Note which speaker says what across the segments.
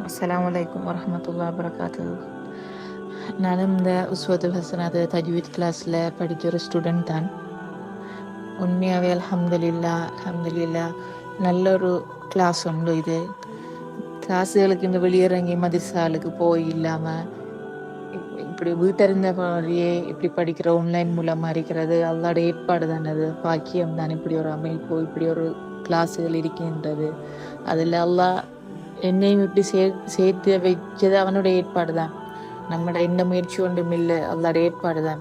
Speaker 1: அஸ்ஸலாமு அலைக்கும் வரஹ்மத்துல்லாஹி வபரகாத்துஹு. நானும் இந்த உஸ்வத்துல் ஹசனாத் தஜ்வீத் கிளாஸில் படித்த ஒரு ஸ்டூடெண்ட் தான். உண்மையாகவே அல்ஹம்துலில்லா நல்ல ஒரு கிளாஸ் உண்டு. இது கிளாஸுகளுக்கு இந்த வெளியிறங்கி மதரசாலுக்கு போய் இல்லாமல் இப்படி வீட்டிருந்த மாதிரியே இப்படி படிக்கிற ஆன்லைன் மூலமாக இருக்கிறது அல்லாட ஏற்பாடு தானே. அது பாக்கியம் தான். இப்படி ஒரு அமைப்பு, இப்படி ஒரு கிளாஸுகள் இருக்கின்றது. அதில் அல்லாஹ் என்னையும் இப்படி சேர்த்து வச்சது அவனோட ஏற்பாடு தான். நம்மட எந்த முயற்சி ஒன்றும் இல்லை, அல்லாட ஏற்பாடு தான்.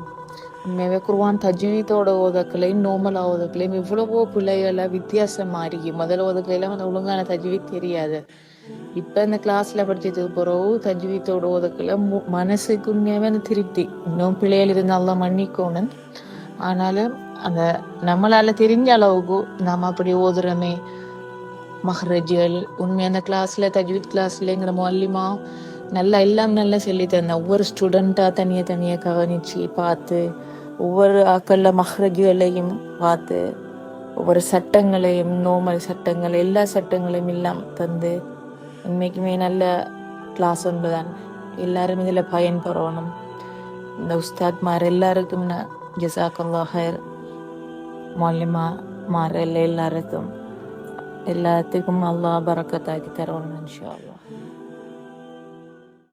Speaker 1: உண்மையாகவே குர்ஆன் தஜ்வீதோட ஓதக்களையும் நோமல் ஓதக்களையும் இவ்வளவோ பிள்ளைகளை வித்தியாசமாக இருக்கு. முதல்ல ஓதக்கலையெல்லாம் அந்த ஒழுங்கான தஜ்வீத் தெரியாது. இப்போ இந்த கிளாஸில் படிச்சதுக்கு பிறகு தஜ்வீதோட ஓதக்கல மனசுக்கு உண்மையாகவே அந்த திருப்தி. இன்னும் பிள்ளைகள் இருந்தாலும் மன்னிக்கணும். ஆனாலும் அந்த நம்மளால் தெரிஞ்ச அளவுக்கு நாம் அப்படி ஓதுறோமே மஹ்ரஜுகள் உண்மையாக அந்த கிளாஸில் தஜ்வீத் கிளாஸ்லங்கிற மொல்லிமா எல்லாம் நல்லா சொல்லி தந்தேன். ஒவ்வொரு ஸ்டூடெண்ட்டாக தனியாக கவனித்து பார்த்து ஒவ்வொரு ஆக்களில் மஹ்ரஜுகளையும் பார்த்து ஒவ்வொரு சட்டங்களையும் நோமல் சட்டங்கள் எல்லா சட்டங்களையும் எல்லாம் தந்து உண்மைக்குமே நல்ல கிளாஸ் ஒன்று தான். எல்லாரும் இதில் பயன்பெறணும். இந்த உஸ்தாத்மார் எல்லாருக்கும் ஜஸாக்கல்லாஹ் ஹைர், மொல்லிமா மார் எல்லாருக்கும் எல்லாத்துக்கும் அல்லாஹ் பரக்கத்தாக்கி தரணும் இன்ஷா அல்லாஹ்.